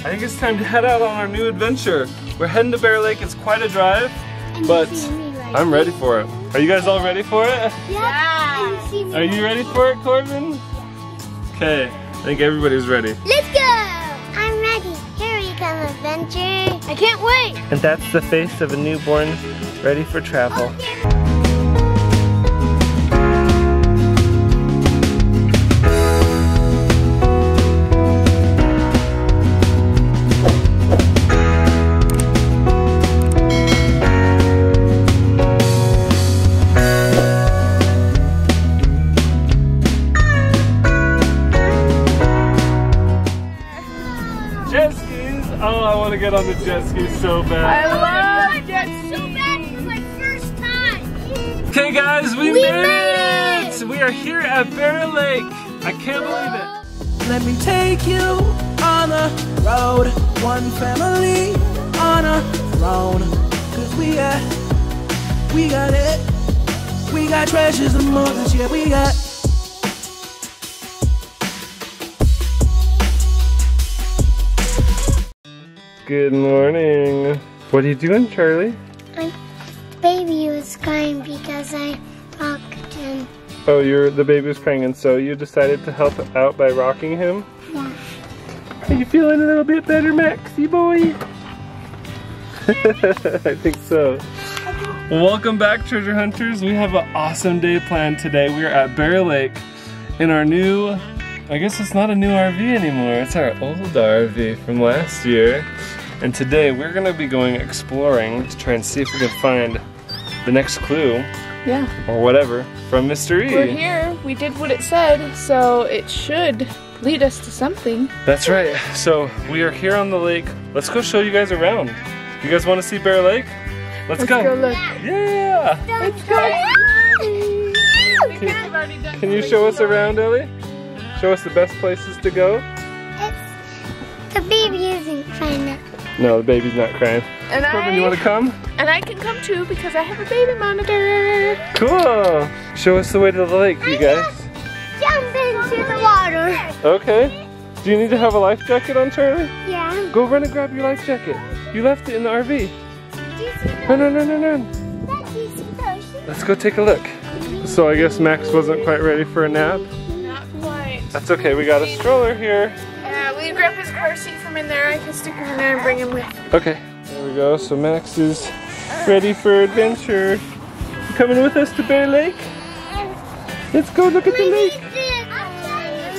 I think it's time to head out on our new adventure. We're heading to Bear Lake. It's quite a drive, but I'm ready for it. Are you guys all ready for it? Yeah. Are you ready for it, Corbin? Okay, I think everybody's ready. Let's go! I'm ready. Here we come, adventure. I can't wait. And that's the face of a newborn ready for travel. Jet skis! Oh, I want to get on the jet skis so bad. I love jet skis. So bad for my first time. Okay guys, we made it! We are here at Bear Lake. I can't believe it. Let me take you on a road. One family on a throne. Cause we got it. We got treasures and more than shit we got. Good morning. What are you doing, Charlie? My baby was crying because I rocked him. Oh, the baby was crying, and so you decided to help out by rocking him? Yeah. Are you feeling a little bit better, Maxie boy? I think so. Welcome back, treasure hunters. We have an awesome day planned today. We are at Bear Lake in our new, I guess it's not a new RV anymore. It's our old RV from last year. And today we're gonna be going exploring to try and see if we can find the next clue. Yeah. Or whatever from Mr. E. We're here. We did what it said, so it should lead us to something. That's right. So we are here on the lake. Let's go show you guys around. You guys want to see Bear Lake? Let's go. Go look. Yeah. Let's go. Can you show us around, Ellie? Show us the best places to go? The baby isn't crying now. No, the baby's not crying. And Corbin, you want to come? And I can come too because I have a baby monitor. Cool. Show us the way to the lake, you guys. Jump into the water. Okay. Do you need to have a life jacket on, Charlie? Yeah. Go run and grab your life jacket. You left it in the RV. Did you see Run, run, run, run, run. Did you see those? Let's go take a look. So I guess Max wasn't quite ready for a nap. Not quite. That's okay, we got a stroller here. Yeah, will you grab his car seat from in there? I can stick him in there and bring him with. Okay, there we go. So Max is ready for adventure. You coming with us to Bear Lake? Let's go look at the lake.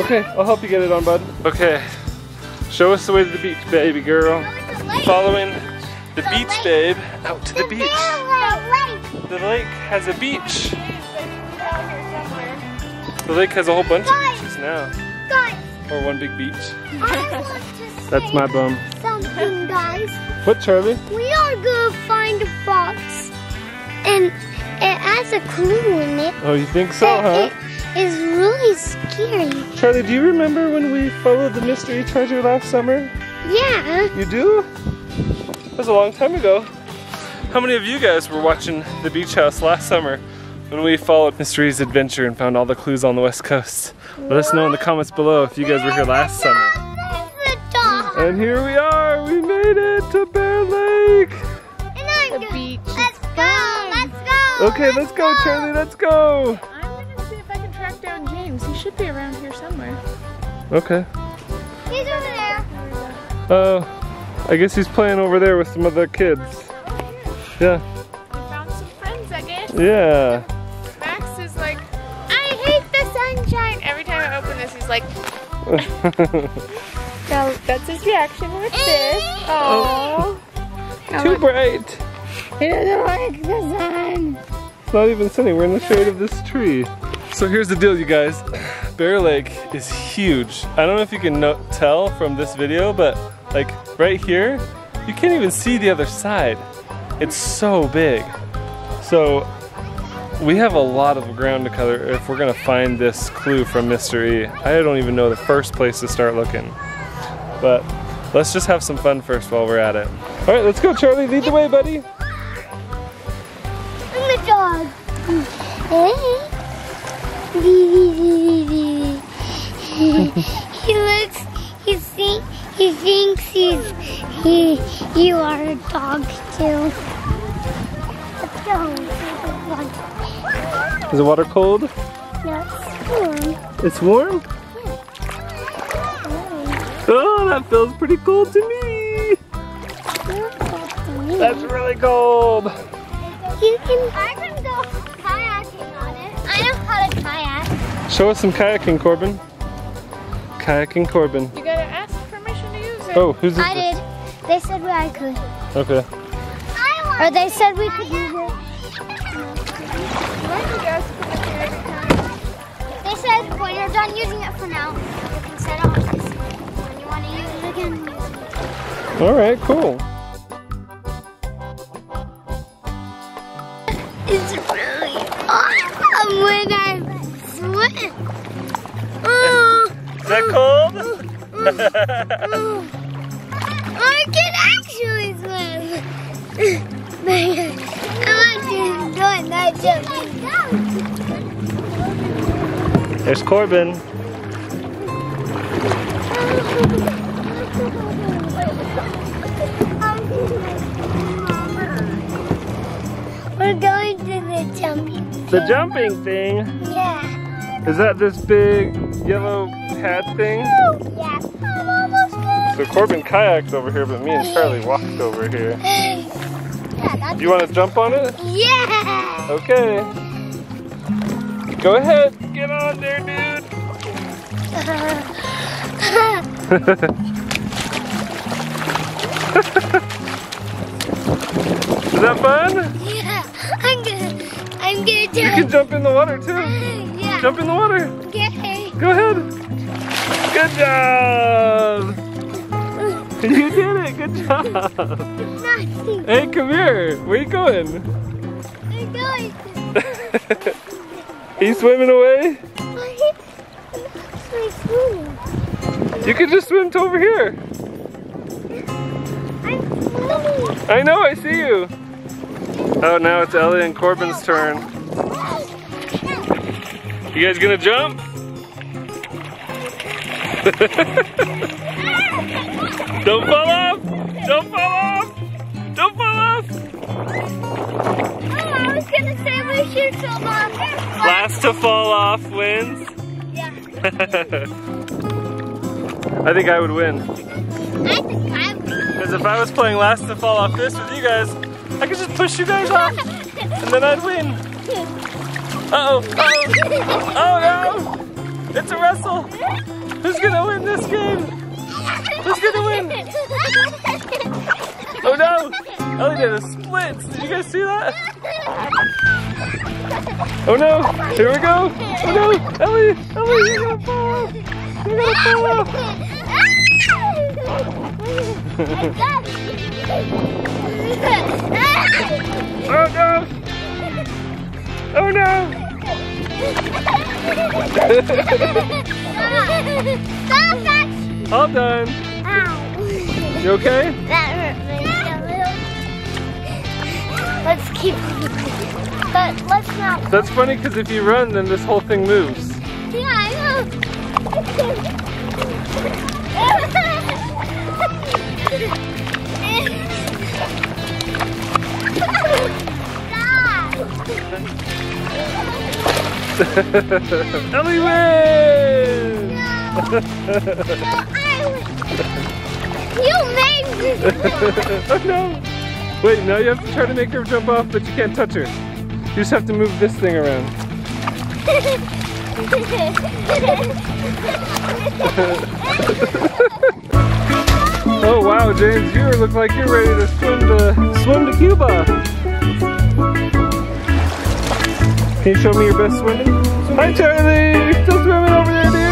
Okay, I'll help you get it on, bud. Okay, show us the way to the beach, baby girl. Following the beach, babe, out to the beach. The lake has a beach. The lake has a whole bunch of beaches now. Or one big beach. That's my bum. Something, guys. What, Charlie? We are gonna find a box, and it has a clue in it. Oh, you think so, huh? It is really scary. Charlie, do you remember when we followed the mystery treasure last summer? Yeah. You do? That was a long time ago. How many of you guys were watching the beach house last summer when we followed Mystery's adventure and found all the clues on the West Coast? Let us know in the comments below if you guys were here last summer. And here we are! We made it to Bear Lake! The beach. Let's go! Let's go! Okay, let's go, Charlie, let's go! I'm gonna see if I can track down James. He should be around here somewhere. Okay. He's over there. I guess he's playing over there with some other kids. Yeah. We found some friends, I guess. Yeah. Max is like, I hate the sunshine. Every time I open this, he's like, so that's his reaction with this. Oh. Too bright. He doesn't like the sun. It's not even sunny. We're in the shade of this tree. So here's the deal, you guys. Bear Lake is huge. I don't know if you can tell from this video, but like right here, you can't even see the other side. It's so big. So we have a lot of ground to cover if we're gonna find this clue from Mr. E. I don't even know the first place to start looking. But let's just have some fun first while we're at it. All right, let's go, Charlie. Lead the way, buddy. I'm a dog. Hey. He looks, He thinks you are a dog too. Let's go. Is the water cold? No, it's warm. It's warm? Oh, that feels pretty cold to me. That's really cold. I can go kayaking on it. I know how to kayak. Show us some kayaking, Corbin. Kayaking, Corbin. You gotta ask permission to use it. Oh, who's this? I did. They said I could. Okay. Or they said we could use it. Why do you guys permission every time? They said when you're done using it for now, you can set it off. When you want to use it again, use it. All right, cool. It's really awesome when I swim. Is that cold? I can actually swim. I want to do that jumping. There's Corbin. We're going to the jumping. The jumping thing? Yeah. Is that this big yellow hat thing? Yeah. I'm almost good. So Corbin kayaked over here, but me and Charlie walked over here. Yeah, that's You want to jump on it? yeah. Okay. Go ahead. Get on there, dude. Is that fun? Yeah. I'm gonna You jump. can jump in the water too. Yeah. Jump in the water. Okay. Go ahead. Good job. You did it. Good job. Nothing. Hey, come here. Where you going? I'm going. He's swimming away. I'm swimming. You can just swim to over here. I'm swimming. I know, I see you. Oh, now it's Ellie and Corbin's turn. You guys gonna jump? Don't fall off! Don't fall off! Don't fall off! Oh, I was gonna say we should fall off. Last to fall off wins. Yeah. I think I would win. I think I would. Because if I was playing last to fall off this with you guys, I could just push you guys off and then I'd win. Uh-oh, uh-oh. Oh no! It's a wrestle! Who's gonna win this game? Who's gonna win? Oh no! Ellie did a split! Did you guys see that? Oh no! Here we go! Oh no! Ellie! Ellie, you're gonna fall off! You're gonna fall off! Oh no! Oh no! Stop that! All done. Ow. You okay? That hurt me a little. Let's keep but let's not. That's funny because if you run, then this whole thing moves. Yeah, I know. Ellie wins! You made me. Oh no! Wait, now you have to try to make her jump off, but you can't touch her. You just have to move this thing around. Oh wow, James, you look like you're ready to swim to Cuba. Can you show me your best swimming? Hi Charlie, you're still swimming over there, dude.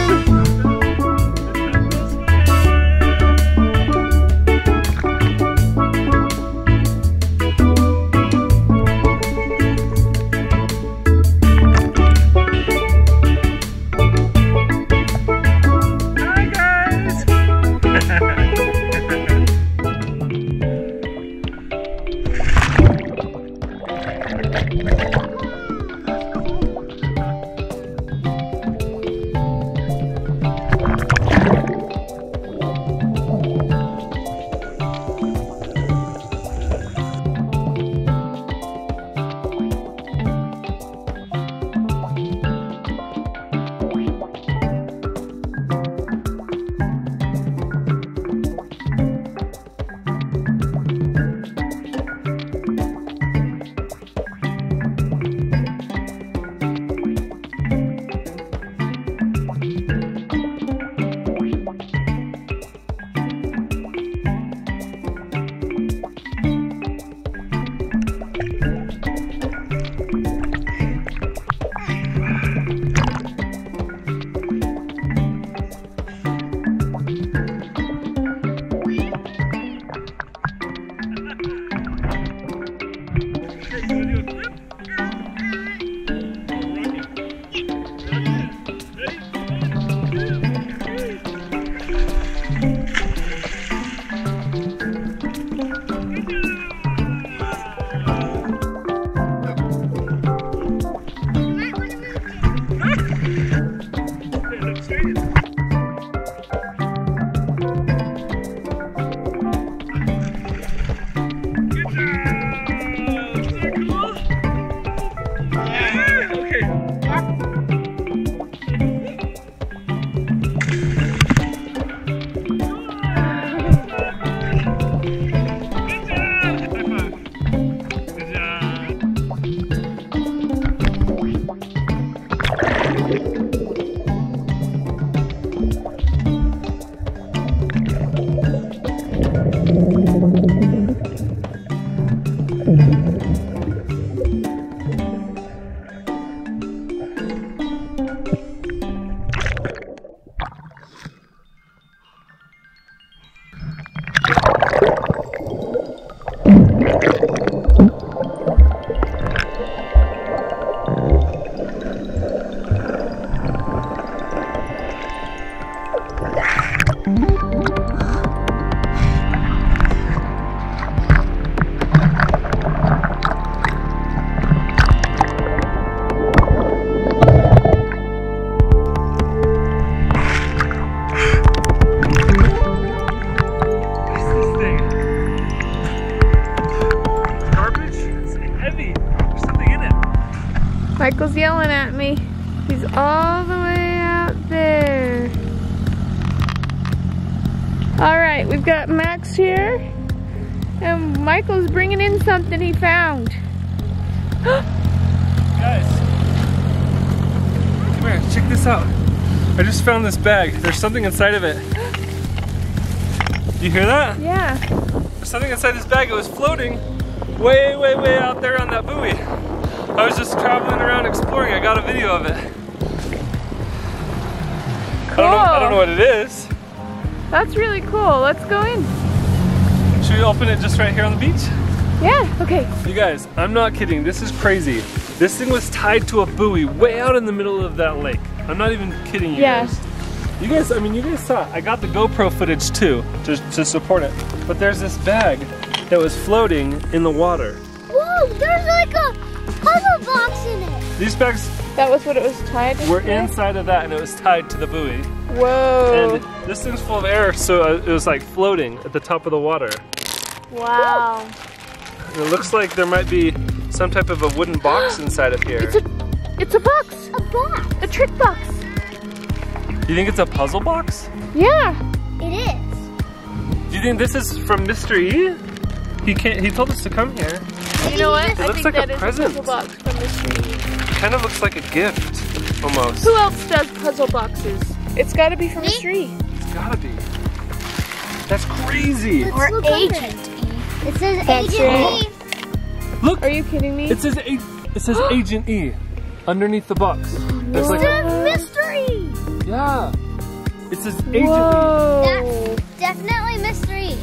Michael's yelling at me. He's all the way out there. All right, we've got Max here, and Michael's bringing in something he found. Guys, come here, check this out. I just found this bag. There's something inside of it. You hear that? Yeah. There's something inside this bag. It was floating way, way, way out there on that buoy. I was just traveling around exploring. I got a video of it. Cool. I don't know what it is. That's really cool. Let's go in. Should we open it just right here on the beach? Yeah, okay. You guys, I'm not kidding. This is crazy. This thing was tied to a buoy way out in the middle of that lake. I'm not even kidding you guys. You guys, I mean, you guys saw it. I got the GoPro footage too to support it. But there's this bag that was floating in the water. Whoa, there's like a puzzle box in it. These bags That was what it was tied to? were inside of that, and it was tied to the buoy. Whoa. And this thing's full of air, so it was like floating at the top of the water. Wow. And it looks like there might be some type of a wooden box inside of here. It's a box. A box. A trick box. You think it's a puzzle box? Yeah. It is. Do you think this is from Mr. E? He told us to come here. You know what? It looks like a present. Puzzle box from Mr. E. It kind of looks like a gift, almost. Who else does puzzle boxes? It's got to be from Me? Mr. E. It's gotta be. That's crazy. Let's Or look under Agent it. It says That's Agent right. E. Look, Are you kidding me? it says Agent E underneath the box. There's It like says mystery. yeah. It says Agent E. Whoa. That's definitely mystery.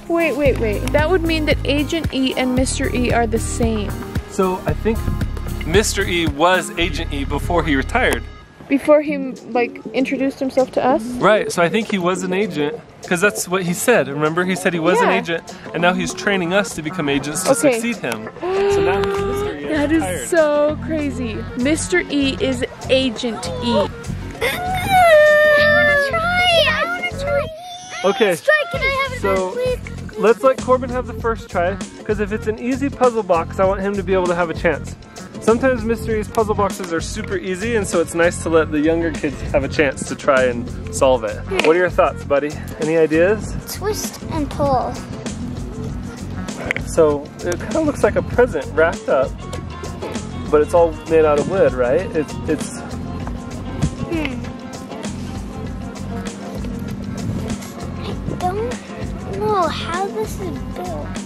Wait. That would mean that Agent E and Mr. E are the same. So I think Mr. E was Agent E before he retired. Before he like introduced himself to us? Right, so I think he was an agent, because that's what he said. Remember, he said he was an Yeah. agent, and now he's training us to become agents to Okay. succeed him. So now he's Mr. E. That retired. is so crazy. Mr. E is Agent E. I wanna try. Okay, Try, can I have it so please? let's let Corbin have the first try, because if it's an easy puzzle box, I want him to be able to have a chance. Sometimes Mr. E's puzzle boxes are super easy, and so it's nice to let the younger kids have a chance to try and solve it. What are your thoughts, buddy? Any ideas? Twist and pull. So it kind of looks like a present wrapped up, but it's all made out of wood, right? It's I don't know how this is built,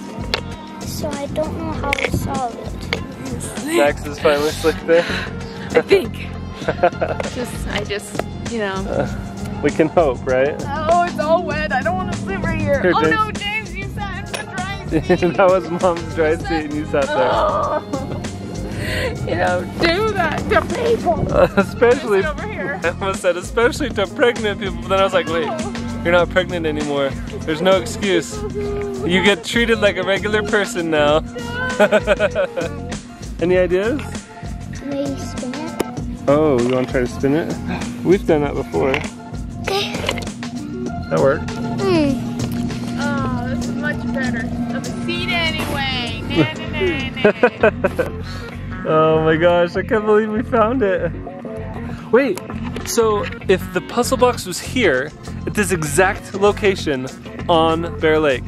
so I don't know how to solve it. Max is finally slicked in. I think. I just, you know. We can hope, right? Oh, it's all wet. I don't want to sit right here. Here, Oh James. no, James, you sat in the dry seat. That was Mom's dry seat and you sat there. Oh. You don't do that to people. Especially, Sit over here. I almost said especially to pregnant people, but then I was like, wait, you're not pregnant anymore. There's no excuse. You get treated like a regular person now. Any ideas? Maybe spin it. Oh, you want to try to spin it? We've done that before. That worked. Oh, this is much better. Of a seat anyway. Oh my gosh, I can't believe we found it. Wait, so if the puzzle box was here, at this exact location on Bear Lake,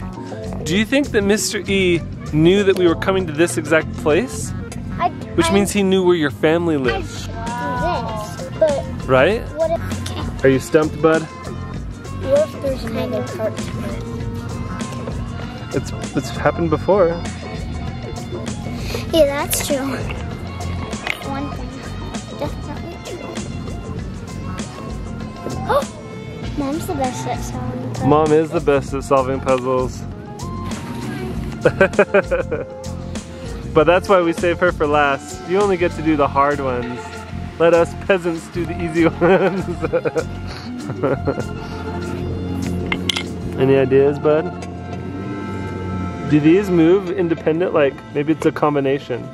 do you think that Mr. E knew that we were coming to this exact place? Which means he knew where your family I lives, should do this, but right? what if, Are you stumped, bud? what if there's another part to it? It's happened before. Yeah, that's true. One thing, definitely true. Oh, Mom's the best at solving puzzles. Mom is the best at solving puzzles. But that's why we save her for last. You only get to do the hard ones. Let us peasants do the easy ones. Any ideas, bud? Do these move independent? Like, maybe it's a combination.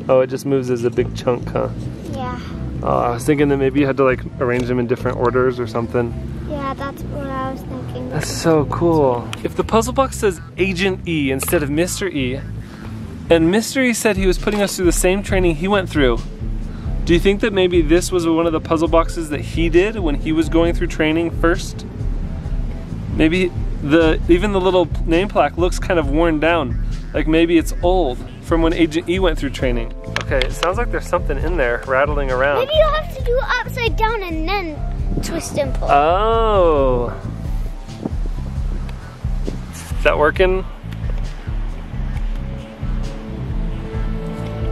Oh, it just moves as a big chunk, huh? Yeah. Oh, I was thinking that maybe you had to like arrange them in different orders or something. Yeah, that's what I was thinking. That's so cool. If the puzzle box says Agent E instead of Mr. E, and Mr. E said he was putting us through the same training he went through, do you think that maybe this was one of the puzzle boxes that he did when he was going through training first? Maybe even the little name plaque looks kind of worn down. Like maybe it's old from when Agent E went through training. Okay, it sounds like there's something in there rattling around. Maybe you'll have to do it upside down and then twist and pull. Oh. Is that working?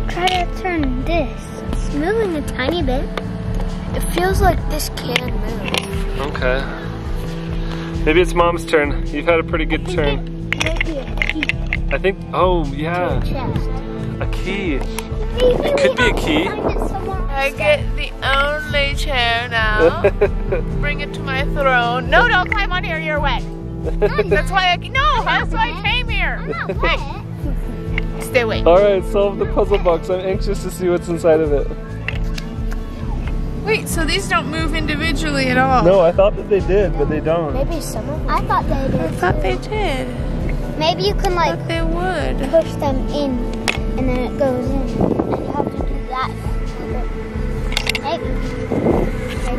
Try to turn this. It's moving a tiny bit. It feels like this can move. Okay. Maybe it's Mom's turn. You've had a pretty good turn. It might be a key. I think, oh yeah, Chest. a key. Maybe It could be a key. I get the only chair now. Bring it to my throne. No, don't climb on here, you're wet. That's why that's why I came here. Hey, stay away. All right, solve the puzzle box. I'm anxious to see what's inside of it. Wait, so these don't move individually at all? No, I thought that they did, but they don't. Maybe some of them. I thought they did. I thought they did. Maybe you can I like thought they would. push them in and then it goes in. And you have to do that. Maybe.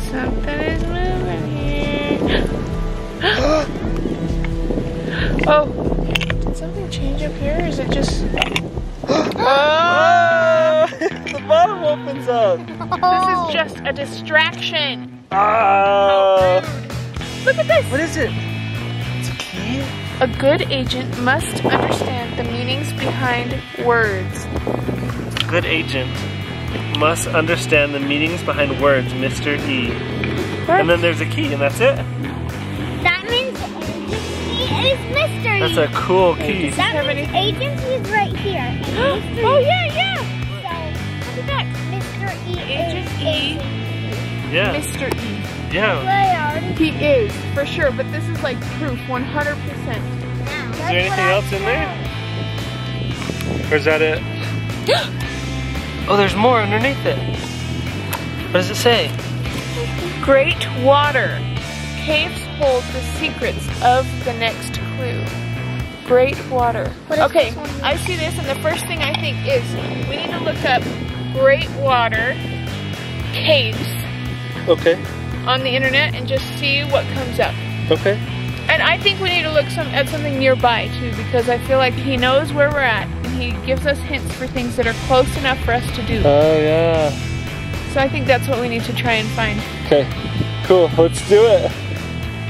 Something is moving here. Oh, did something change up here? Or is it just... Oh! The bottom opens up. This is just a distraction. Ah! Look at this. What is it? It's a key? A good agent must understand the meanings behind words. Good agent must understand the meanings behind words, Mr. E. What? And then there's a key, and that's it. That means he is mystery. That's a cool key. That means agency is right here. And mystery. Oh yeah, yeah. So Look at that. Mr. E Agent is E. Yeah. Mr. E. Yeah. He is, for sure, but this is like proof, 100%. Is there anything else in there? Or is that it? Oh, there's more underneath it. What does it say? Great water. Caves hold the secrets of the next clue. Great water. What is Okay, this one? I see this and the first thing I think is we need to look up great water caves Okay. on the internet and just see what comes up. Okay. And I think we need to look at something nearby too, because I feel like he knows where we're at and he gives us hints for things that are close enough for us to do. Oh, yeah. So I think that's what we need to try and find. Okay. Cool. Let's do it.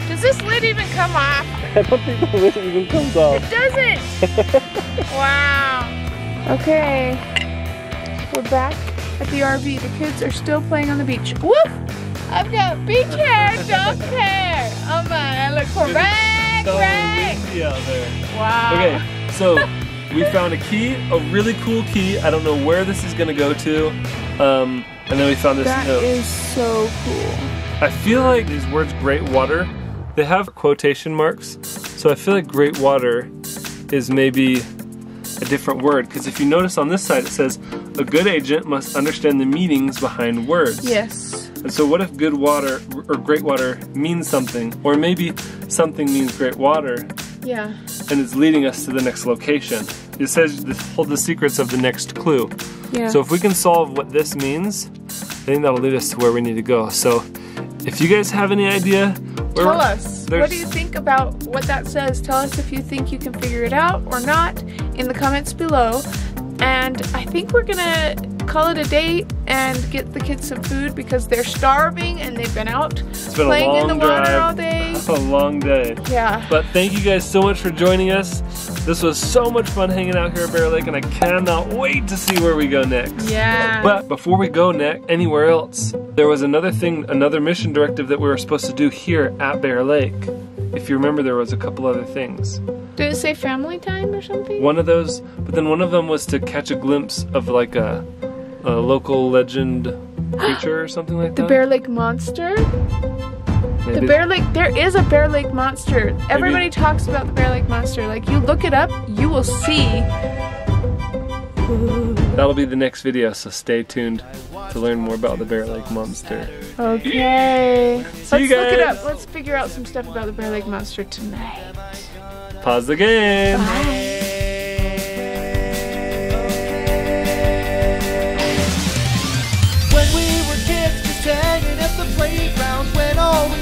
Does this lid even come off? I don't think the lid even comes off. It doesn't! Wow. Okay. We're back at the RV. The kids are still playing on the beach. Woof! I've got beach hair, dog hair. Oh my, I look correct. Yeah, there. Wow. Okay, so we found a key, a really cool key. I don't know where this is gonna go to. And then we found this That note. is so cool. I feel like these words, great water, they have quotation marks. So I feel like great water is maybe a different word. Because if you notice on this side, it says, a good agent must understand the meanings behind words. Yes. And so what if good water or great water means something? Or maybe something means great water Yeah. and it's leading us to the next location. It says hold the secrets of the next clue. Yeah. So if we can solve what this means, I think that'll lead us to where we need to go. So if you guys have any idea, Tell us, what do you think about what that says? Tell us if you think you can figure it out or not in the comments below. And I think we're gonna call it a day and get the kids some food because they're starving and they've been out playing in the water all day. A long day. Yeah. But thank you guys so much for joining us. This was so much fun hanging out here at Bear Lake, and I cannot wait to see where we go next. Yeah. But before we go anywhere else, There was another mission directive that we were supposed to do here at Bear Lake. If you remember, there was a couple other things. Did it say family time or something? One of those, but then one of them was to catch a glimpse of like a local legend creature or something like that. The Bear Lake Monster? Maybe. The Bear Lake, there is a Bear Lake Monster. Everybody talks about the Bear Lake Monster. Like, you look it up, you will see. That'll be the next video, so stay tuned to learn more about the Bear Lake Monster. Okay. Let's See you guys. look it up. Let's figure out some stuff about the Bear Lake Monster tonight. Pause the game. Bye. When we were kids, just hanging at the playground, when all we